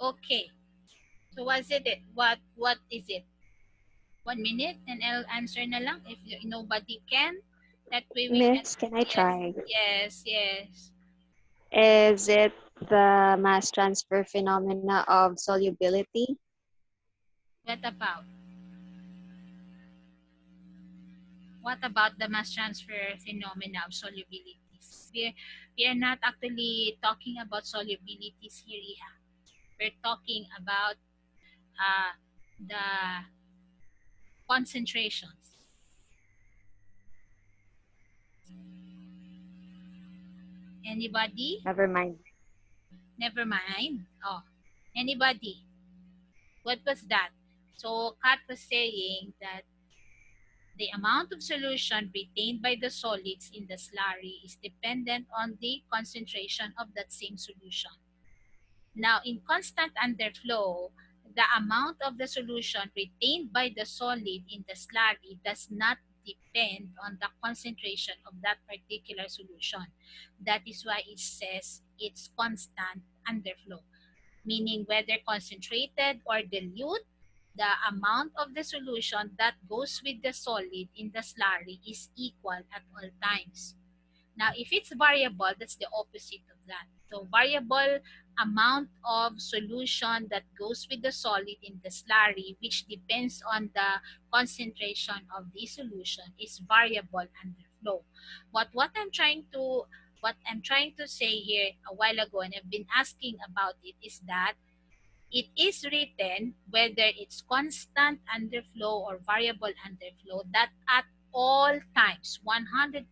Okay. So what is it? What is it? 1 minute and I'll answer na lang if nobody can. That way we can. Miss, can I Yes, try? yes, yes. Is it the mass transfer phenomena of solubility? What about? What about the mass transfer phenomena of solubilities? We are not actually talking about solubilities here, Iha. We're talking about uh, the concentrations. Anybody? Never mind. Never mind. Oh, anybody? What was that? So Kat was saying that the amount of solution retained by the solids in the slurry is dependent on the concentration of that same solution. Now, in constant underflow, the amount of the solution retained by the solid in the slurry does not depend on the concentration of that particular solution. That is why it says it's constant underflow, meaning whether concentrated or dilute, the amount of the solution that goes with the solid in the slurry is equal at all times. Now, if it's variable, that's the opposite of that. So, variable amount of solution that goes with the solid in the slurry, which depends on the concentration of the solution, is variable underflow. But what I'm trying to say here a while ago, and I've been asking about it, is that it is written whether it's constant underflow or variable underflow that at all times, 100%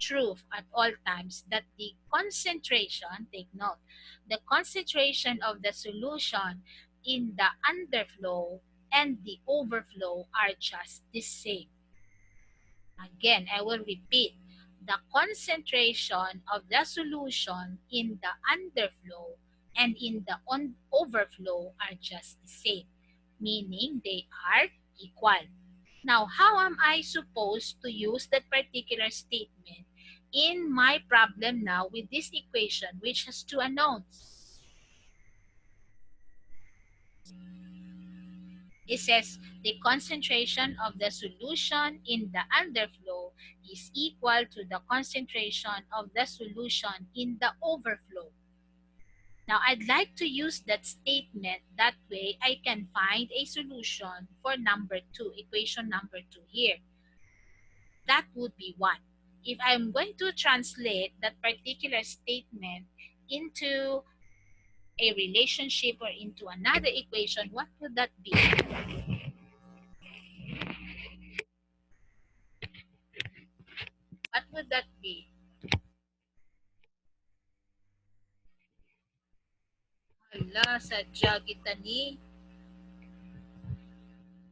truth at all times, that the concentration, take note, the concentration of the solution in the underflow and the overflow are just the same. Again, I will repeat. The concentration of the solution in the underflow and in the overflow are just the same, meaning they are equal. Now, how am I supposed to use that particular statement in my problem now with this equation which has two unknowns? It says the concentration of the solution in the underflow is equal to the concentration of the solution in the overflow. Now, I'd like to use that statement. That way, I can find a solution for number 2, equation number 2 here. That would be 1. If I'm going to translate that particular statement into a relationship or into another equation, what would that be? What would that be? Hala, sadya kita ni.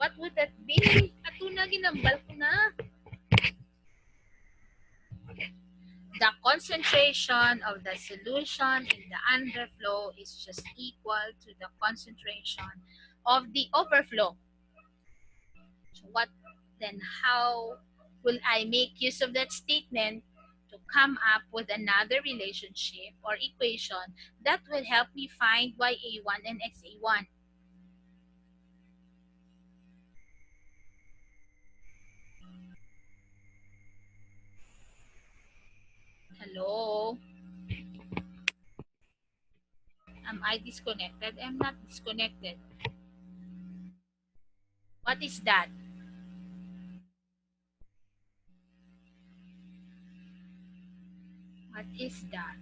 What would that be? Ato na, ginambal ko na. The concentration of the solution in the underflow is just equal to the concentration of the overflow. So what then, how will I make use of that statement to come up with another relationship or equation that will help me find YA1 and XA1? Hello? Am I disconnected? I'm not disconnected. What is that? What is that?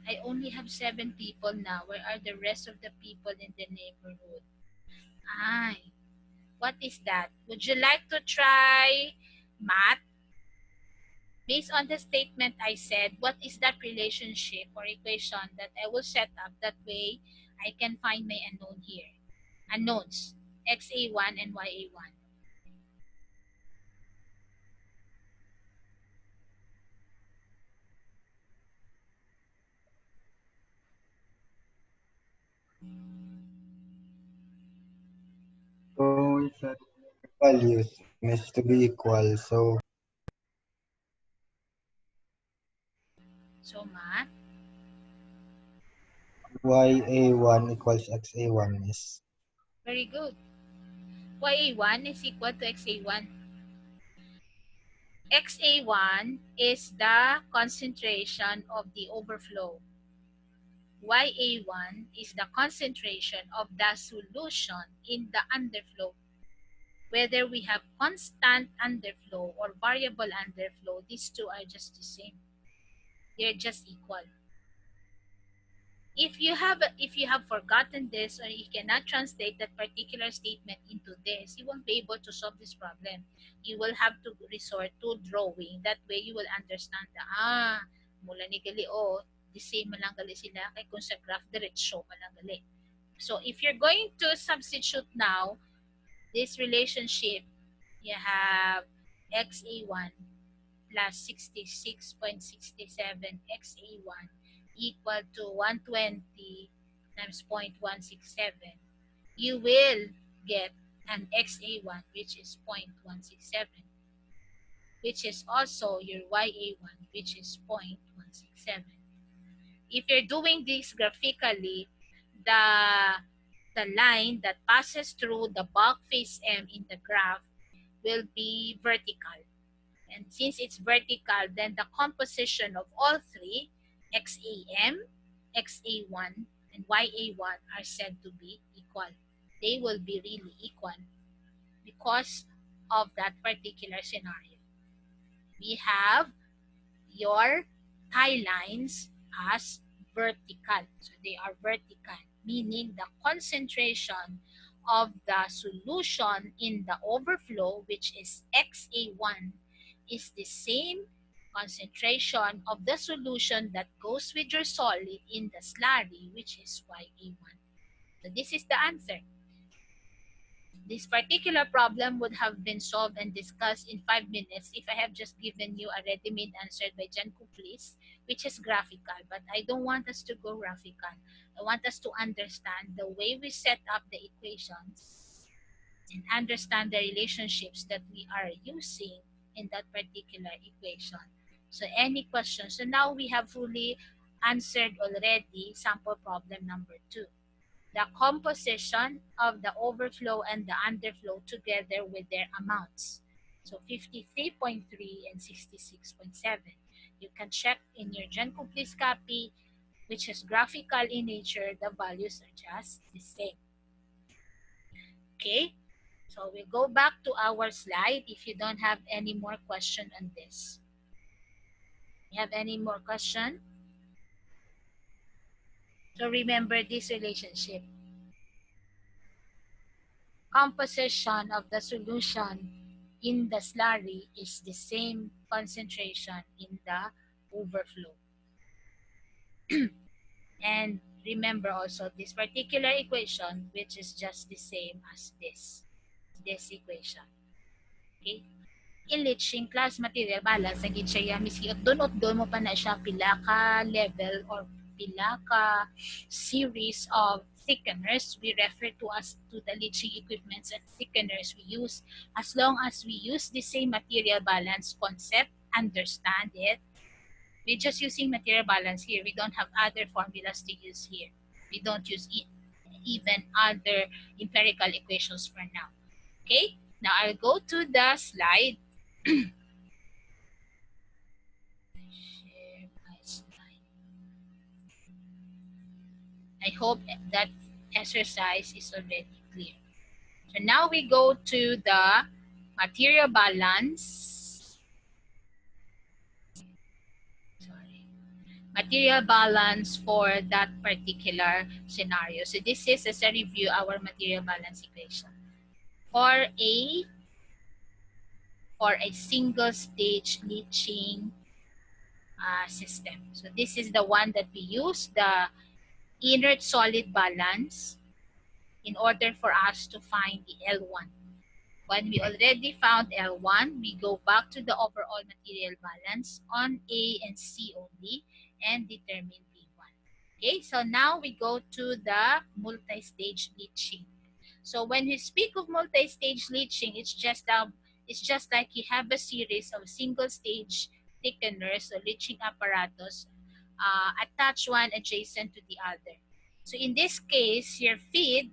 I only have 7 people now. Where are the rest of the people in the neighborhood? Ay, what is that? Would you like to try math? Based on the statement I said, what is that relationship or equation that I will set up? That way, I can find my unknown here. Unknowns, XA1 and YA1. So it's a values needs to be equal. So So, math. YA1 equals XA1, Miss. Very good. YA1 is equal to XA1. XA1 is the concentration of the overflow. YA1 is the concentration of the solution in the underflow. Whether we have constant underflow or variable underflow, these two are just the same. They're just equal. If you have forgotten this, or you cannot translate that particular statement into this, you won't be able to solve this problem. You will have to resort to drawing. That way you will understand na mula ni gali the same man lang gali sila kay kung sa graph diretso man lang gali. So if you're going to substitute now this relationship, you have XA1 plus 66.67 XA1 equal to 120 times 0.167. You will get an XA1 which is 0.167, which is also your YA1 which is 0.167. If you're doing this graphically, the line that passes through the bulk phase M in the graph will be vertical. And since it's vertical, then the composition of all three, XAM, XA1, and YA1 are said to be equal. They will be really equal because of that particular scenario. We have your tie lines as vertical. So they are vertical, meaning the concentration of the solution in the overflow, which is XA1, is the same concentration of the solution that goes with your solid in the slurry, which is YA1. So this is the answer. This particular problem would have been solved and discussed in 5 minutes if I have just given you a ready-made answer by Jan Kuplis, which is graphical. But I don't want us to go graphical. I want us to understand the way we set up the equations and understand the relationships that we are using in that particular equation. So any questions? So now we have fully answered already sample problem number 2. The composition of the overflow and the underflow together with their amounts. So 53.3 and 66.7. You can check in your Jan Kuplis copy, which is graphical in nature. The values are just the same. Okay, so we go back to our slide if you don't have any more question on this. You have any more question? So remember this relationship. Composition of the solution in the slurry is the same concentration in the overflow. And remember also this particular equation, which is just the same as this equation. Okay? In leaching class material balance, naging siya miski doon mo pa na siya pila ka level or pila ka series of thickeners. We refer to the leaching equipments and thickeners we use. As long as we use the same material balance concept, understand it. We're just using material balance here. We don't have other formulas to use here. We don't use even other empirical equations for now. Okay, now I'll go to the slide. Share my slide. I hope that exercise is already clear. So now we go to the material balance. Sorry. Material balance for that particular scenario. So this is, as a review, our material balance equation. For a single stage leaching system. So this is the one that we use, the inert solid balance, in order for us to find the L1. When we already found L1, we go back to the overall material balance on A and C only and determine B1. Okay, so now we go to the multi-stage leaching. So when we speak of multi-stage leaching, it's just like you have a series of single-stage thickeners or leaching apparatus attached one adjacent to the other. So in this case, your feed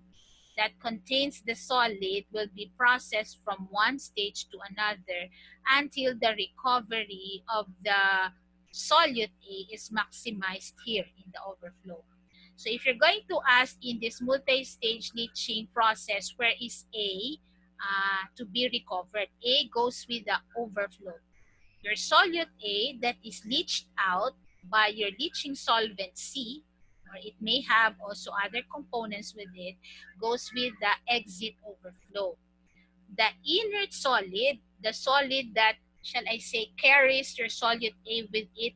that contains the solid will be processed from one stage to another until the recovery of the solute A is maximized here in the overflow. So if you're going to ask in this multi-stage leaching process, where is A to be recovered? A goes with the overflow. Your solute A that is leached out by your leaching solvent C, or it may have also other components with it, goes with the exit overflow. The inert solid, the solid that, shall I say, carries your solute A with it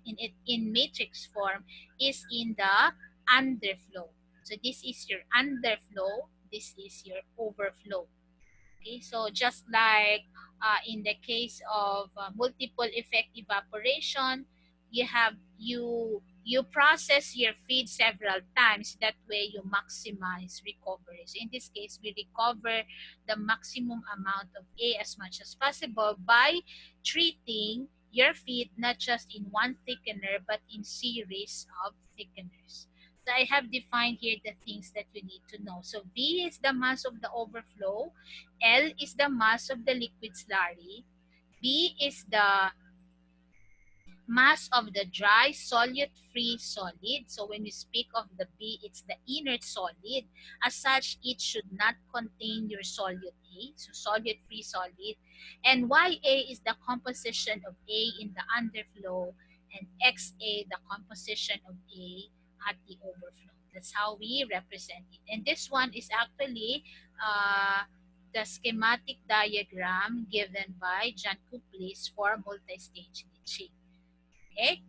in matrix form, is in the underflow. So this is your underflow, this is your overflow. Okay, so just like in the case of multiple effect evaporation, you process your feed several times. That way, you maximize recovery. So in this case, we recover the maximum amount of A as much as possible by treating your feed not just in one thickener but in series of thickeners. So I have defined here the things that you need to know. So V is the mass of the overflow. L is the mass of the liquid slurry. B is the mass of the dry solute-free solid. So when we speak of the B, it's the inert solid. As such, it should not contain your solute A, so solute-free solid. And YA is the composition of A in the underflow, and XA the composition of A at the overflow. That's how we represent it. And this one is actually the schematic diagram given by Jan Kuplis for multi-stage leaching. Okay,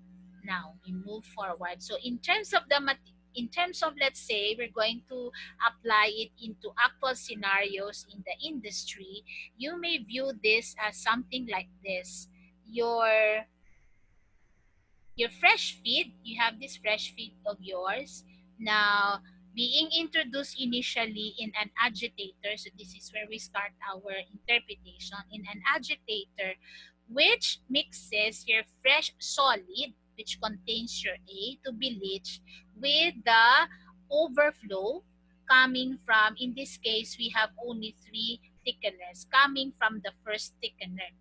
now we move forward. So in terms of let's say we're going to apply it into actual scenarios in the industry, you may view this as something like this. Your fresh feed, you have this fresh feed of yours now being introduced initially in an agitator. So this is where we start our interpretation, in an agitator, which mixes your fresh solid, which contains your A, to be leached with the overflow coming from, in this case, we have only 3 thickeners coming from the first thickener.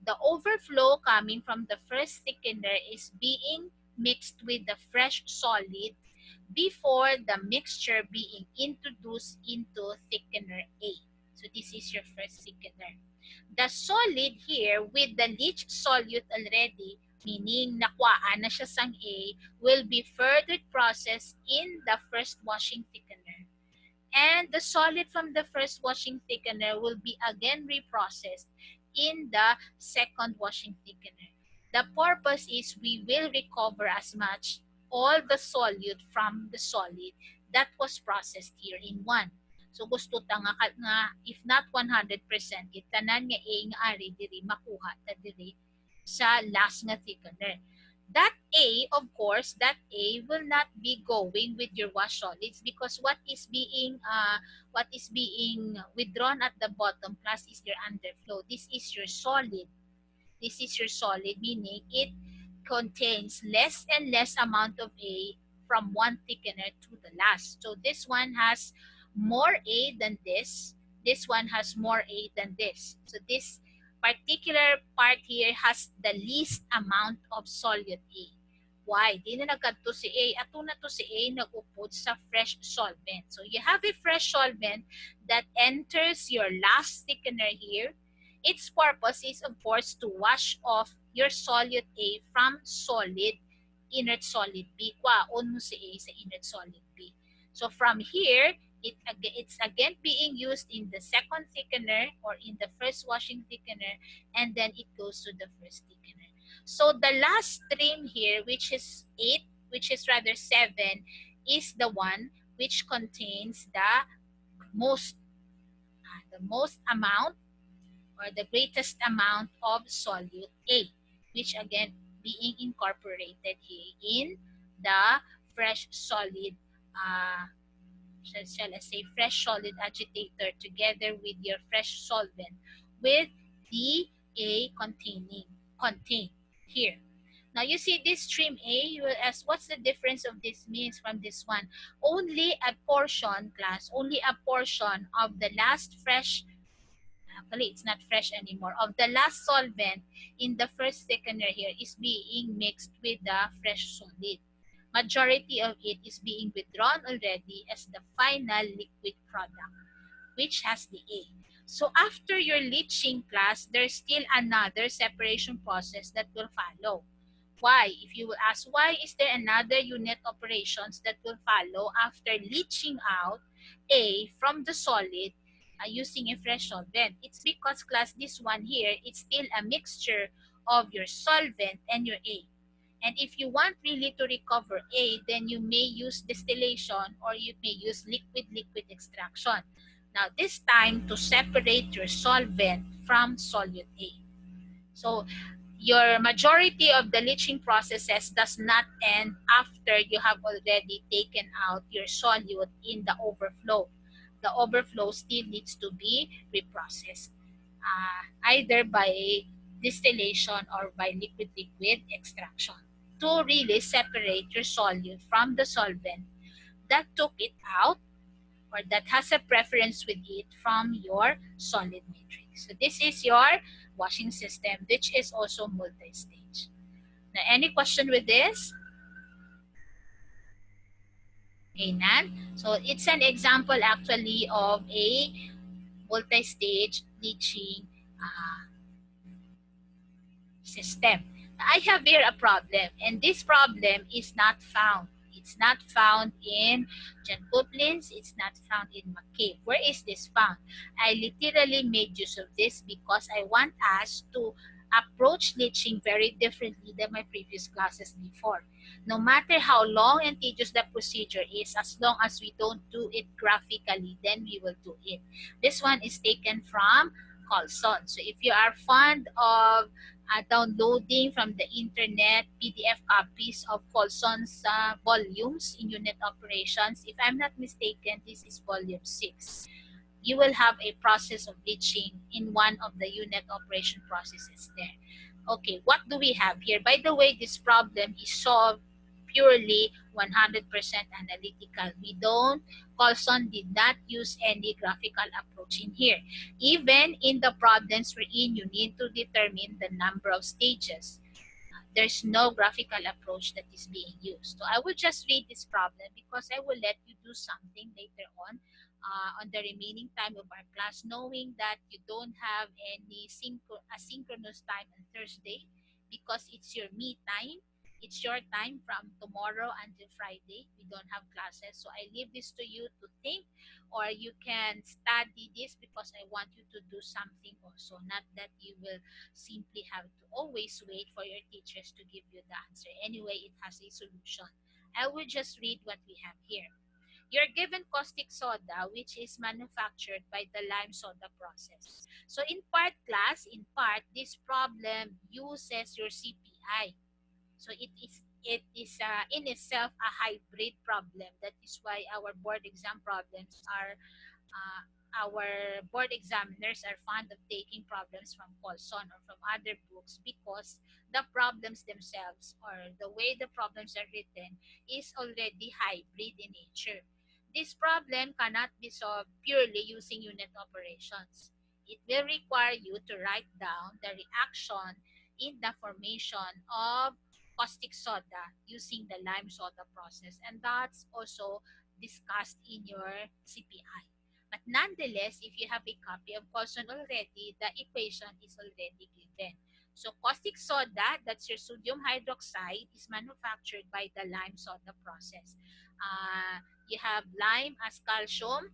The overflow coming from the first thickener is being mixed with the fresh solid before the mixture being introduced into thickener A. So this is your first thickener. The solid here with the leached solute already, meaning nakuhaan na siya sang A, will be further processed in the first washing thickener. And the solid from the first washing thickener will be again reprocessed in the second washing thickener. The purpose is we will recover as much all the solute from the solid that was processed here in one. So gusto ta nga, if not 100%, tanan nga A nga ari diri makuha ta diri sa last nga thickener. That A, of course, that A will not be going with your wash solids, because what is being withdrawn at the bottom plus is your underflow. This is your solid. This is your solid, meaning it contains less and less amount of A from one thickener to the last. So this one has more A than this. This one has more A than this. So this particular part here has the least amount of solute A. Why? Di na nagkadto si A. Ato na to si A nag-upod sa fresh solvent. So you have a fresh solvent that enters your last thickener here. Its purpose is, of course, to wash off your solute A from solid, inert solid B. Kwaon mo si A sa inert solid B. So from here, it's again being used in the second thickener or in the first washing thickener, and then it goes to the first thickener. So the last stream here, which is 8, which is rather 7, is the one which contains the most amount or the greatest amount of solute A, which again being incorporated here in the fresh solid shall I say fresh solid agitator together with your fresh solvent with the A contained here. Now you see this stream A, you will ask what's the difference of this means from this one. Only a portion, class, only a portion of the last fresh, actually it's not fresh anymore, of the last solvent in the first thickener here is being mixed with the fresh solid. Majority of it is being withdrawn already as the final liquid product, which has the A. So after your leaching, class, there's still another separation process that will follow. Why? If you will ask, why is there another unit operations that will follow after leaching out A from the solid using a fresh solvent? It's because, class, this one here, it's still a mixture of your solvent and your A. And if you want really to recover A, then you may use distillation or you may use liquid-liquid extraction. Now, this time to separate your solvent from solute A. So, your majority of the leaching processes does not end after you have already taken out your solute in the overflow. The overflow still needs to be reprocessed, either by distillation or by liquid-liquid extraction to really separate your solute from the solvent that took it out or that has a preference with it from your solid matrix. So this is your washing system, which is also multi-stage. Now, any question with this? Okay, Nan? So it's an example actually of a multi-stage leaching system. I have here a problem, and this problem is not found. It's not found in John Kuplin's. It's not found in McCabe. Where is this found? I literally made use of this because I want us to approach leaching very differently than my previous classes before. No matter how long and tedious the procedure is, as long as we don't do it graphically, then we will do it. This one is taken from Colson. So if you are fond of downloading from the internet PDF copies of Colson's volumes in unit operations, if I'm not mistaken, this is volume 6. You will have a process of leaching in one of the unit operation processes there. Okay, what do we have here? By the way, this problem is solved purely 100% analytical. We don't, Colson did not use any graphical approach in here. Even in the problems wherein you need to determine the number of stages, there's no graphical approach that is being used. So I will just read this problem because I will let you do something later on the remaining time of our class, knowing that you don't have any asynchronous time on Thursday because it's your me time. It's your time from tomorrow until Friday. We don't have classes. So I leave this to you to think, or you can study this because I want you to do something also. Not that you will simply have to always wait for your teachers to give you the answer. Anyway, it has a solution. I will just read what we have here. You're given caustic soda, which is manufactured by the lime soda process. So in part, class, this problem uses your CPI. So it is in itself a hybrid problem. That is why our board exam problems are, our board examiners are fond of taking problems from Colson or from other books because the problems themselves or the way the problems are written is already hybrid in nature. This problem cannot be solved purely using unit operations. It will require you to write down the reaction in the formation of caustic soda using the lime soda process, and that's also discussed in your CPI. But nonetheless, if you have a copy of Colson already, the equation is already given. So caustic soda, that's your sodium hydroxide, is manufactured by the lime soda process. You have lime as calcium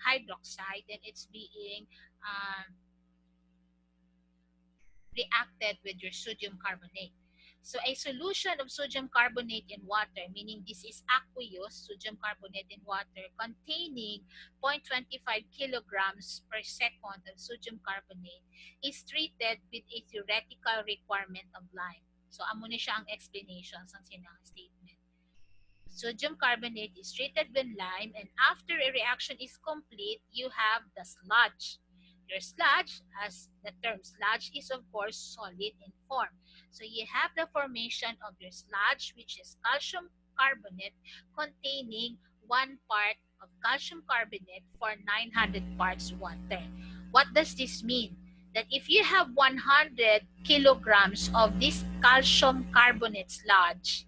hydroxide, and it's being reacted with your sodium carbonate. So a solution of sodium carbonate in water, meaning this is aqueous sodium carbonate in water containing 0.25 kilograms per second of sodium carbonate, is treated with a theoretical requirement of lime. So amo na siya ang explanation sa sinang statement. Sodium carbonate is treated with lime, and after a reaction is complete, you have the sludge. Your sludge, as the term sludge, is of course solid in form. So you have the formation of your sludge, which is calcium carbonate containing 1 part of calcium carbonate for 900 parts water. What does this mean? That if you have 100 kilograms of this calcium carbonate sludge,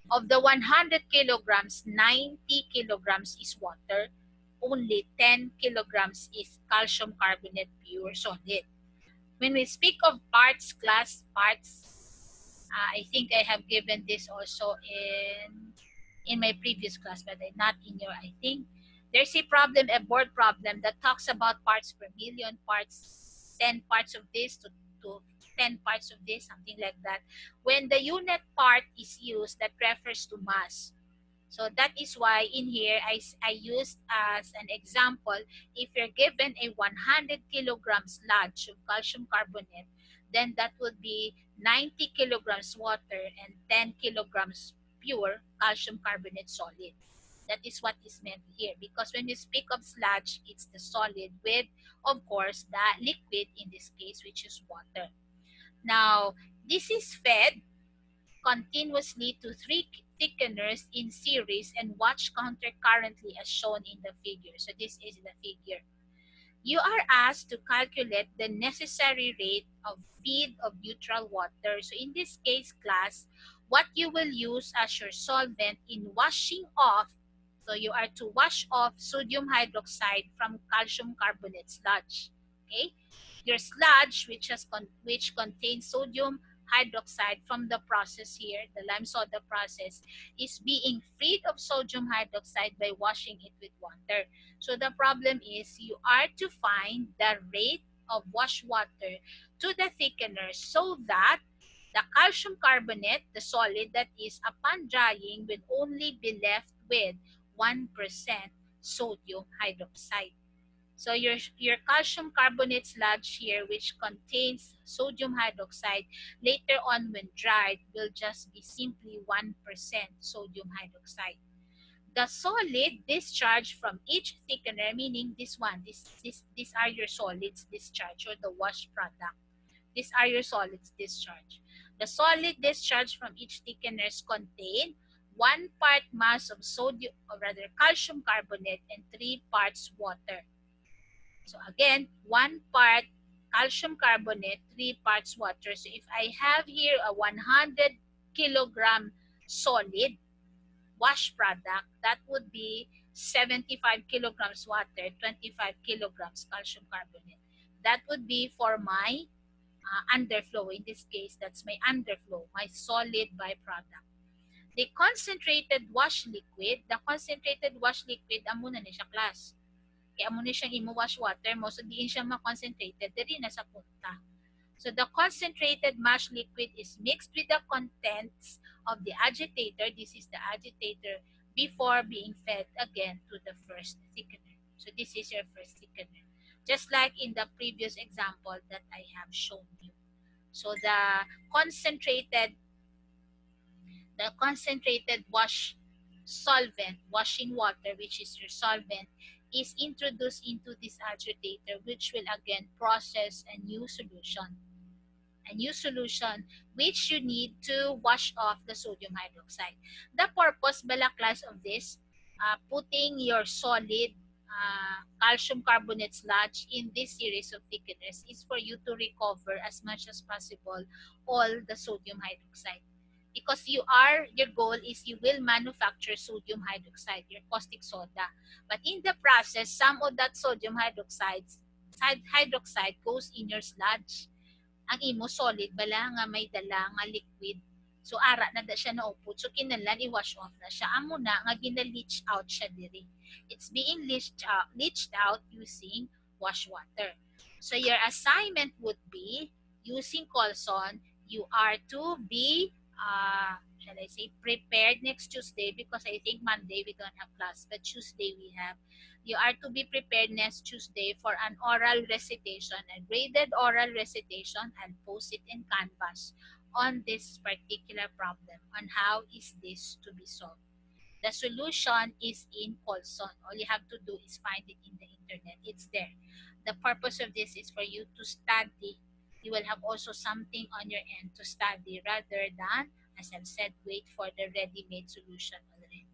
of the 100 kilograms, 90 kilograms is water, only 10 kilograms is calcium carbonate pure solid. When we speak of parts, class parts, I think I have given this also in my previous class, but not in your, I think. There's a problem, a board problem that talks about parts per million, parts, 10 parts of this to 10 parts of this, something like that. When the unit part is used, that refers to mass. So that is why in here I used as an example, if you're given a 100 kilograms sludge of calcium carbonate, then that would be 90 kilograms water and 10 kilograms pure calcium carbonate solid. That is what is meant here, because when you speak of sludge, it's the solid with, of course, the liquid in this case, which is water. Now, this is fed continuously to 3 thickeners in series and watch concurrently as shown in the figure. So this is the figure. You are asked to calculate the necessary rate of feed of neutral water. So in this case, class, what you will use as your solvent in washing off, so you are to wash off sodium hydroxide from calcium carbonate sludge. Okay? Your sludge, which contains sodium hydroxide from the process here, the lime soda process, is being freed of sodium hydroxide by washing it with water. So the problem is you are to find the rate of wash water to the thickener so that the calcium carbonate, the solid that is, upon drying, will only be left with 1% sodium hydroxide. So your calcium carbonate sludge here, which contains sodium hydroxide, later on when dried, will just be simply 1% sodium hydroxide. The solid discharge from each thickener, meaning this one, these are your solids discharge or the wash product. These are your solids discharge. The solid discharge from each thickeners contain 1 part mass of sodium, or rather calcium carbonate, and 3 parts water. So again, 1 part calcium carbonate, 3 parts water. So if I have here a 100 kilogram solid wash product, that would be 75 kilograms water, 25 kilograms calcium carbonate. That would be for my underflow. In this case, that's my underflow, my solid byproduct. The concentrated wash liquid, amo na ni siya class. Kaya amo ni siyang imo-wash water mo, so diin siya ma-concentrated, diri na sa punta. So the concentrated wash liquid is mixed with the contents of the agitator. This is the agitator before being fed again to the first thickener. So this is your first thickener. Just like in the previous example that I have shown you. So the concentrated wash solvent, washing water, which is your solvent, is introduced into this agitator, which will again process a new solution which you need to wash off the sodium hydroxide. The purpose, bala class, of this, putting your solid calcium carbonate sludge in this series of thickeners is for you to recover as much as possible all the sodium hydroxide. Because your goal is you will manufacture sodium hydroxide, your caustic soda. But in the process, some of that sodium hydroxide goes in your sludge. Ang imo solid, bala nga may dala nga liquid. So, ara na da siya naupot. So, kinahanglan i-wash off na siya. Amo na nga gina-leach out siya diri. It's being leached out using wash water. So, your assignment would be, using Colson, you are to be shall I say, prepared next Tuesday, because I think Monday we don't have class, but Tuesday we have. You are to be prepared next Tuesday for an oral recitation, a graded oral recitation, and post it in Canvas on this particular problem, on how is this to be solved. The solution is in Colson. All you have to do is find it in the internet. It's there. The purpose of this is for you to study. You will have also something on your end to study rather than, as I've said, wait for the ready-made solution already.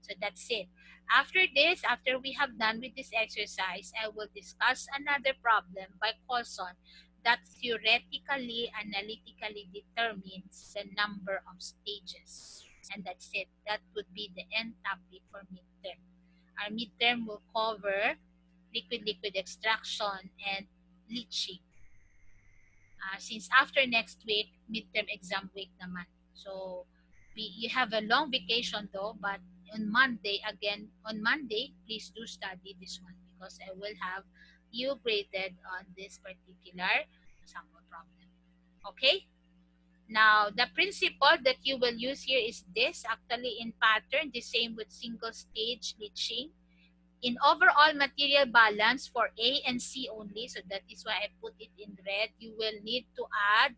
So that's it. After this, after we have done with this exercise, I will discuss another problem by Colson that theoretically, analytically determines the number of stages. And that's it. That would be the end topic for midterm. Our midterm will cover liquid-liquid extraction and leaching. Since after next week, midterm exam week naman. So, you have a long vacation though, but on Monday, please do study this one because I will have you graded on this particular sample problem. Okay? Now, the principle that you will use here is this, actually in pattern, the same with single stage leaching. In overall material balance for A and C only, so that is why I put it in red, you will need to add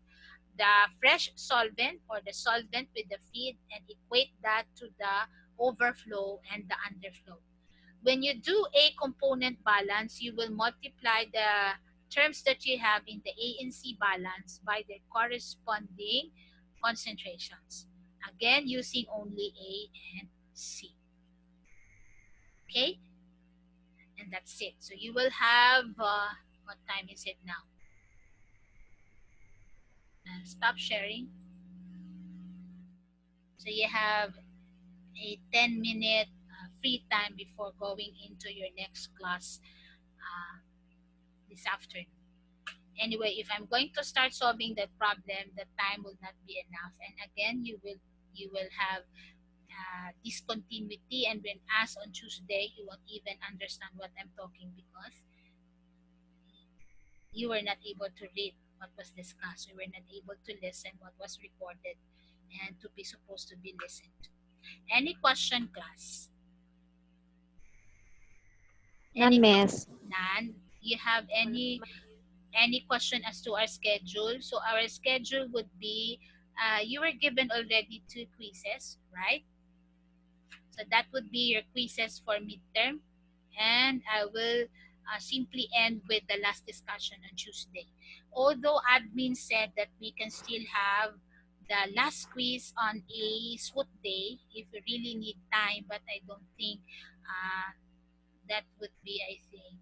the fresh solvent or the solvent with the feed and equate that to the overflow and the underflow. When you do A component balance, you will multiply the terms that you have in the A and C balance by their corresponding concentrations. Again, using only A and C. Okay? And that's it. So you will have, what time is it now? Stop sharing. So you have a 10-minute free time before going into your next class this afternoon. Anyway, if I'm going to start solving that problem, the time will not be enough. And again, you will have discontinuity, and when asked on Tuesday, you won't even understand what I'm talking because you were not able to read what was discussed. You were not able to listen what was recorded and to be supposed to be listened to. Any question, class? None, Miss. None. You have any question as to our schedule? So our schedule would be, you were given already 2 quizzes, right? So that would be your quizzes for midterm. And I will simply end with the last discussion on Tuesday. Although admin said that we can still have the last quiz on a SWOT day if we really need time, but I don't think that would be, I think,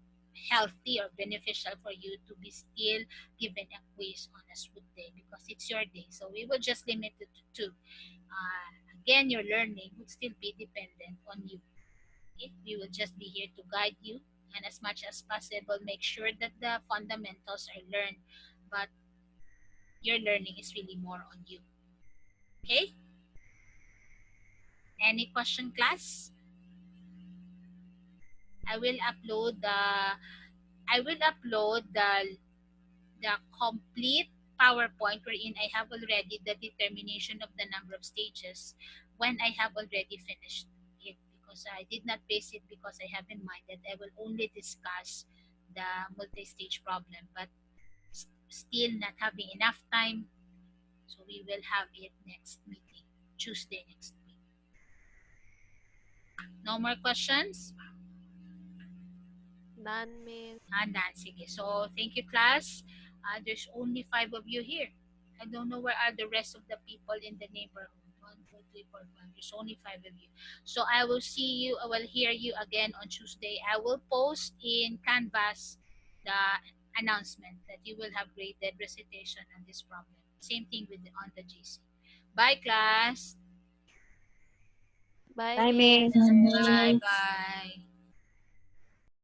healthy or beneficial for you to be still given a quiz on a SWOT day because it's your day. So we will just limit it to 2. Again, your learning would still be dependent on you. Okay? We will just be here to guide you, and as much as possible, make sure that the fundamentals are learned, but your learning is really more on you. Okay? Any question, class? I will upload the complete PowerPoint wherein I have already the determination of the number of stages when I have already finished it, because I did not base it because I have in mind that I will only discuss the multi-stage problem, but still not having enough time, so we will have it next meeting, Tuesday next week. No more questions? None, Miss. None. Sige. So, thank you, class. There's only 5 of you here. I don't know where are the rest of the people in the neighborhood. 1, 2, 3, 4, 5. There's only 5 of you. So, I will hear you again on Tuesday. I will post in Canvas the announcement that you will have graded recitation on this problem. Same thing on the GC. Bye, class. Bye, Bye, Miss. Miss. Bye, bye.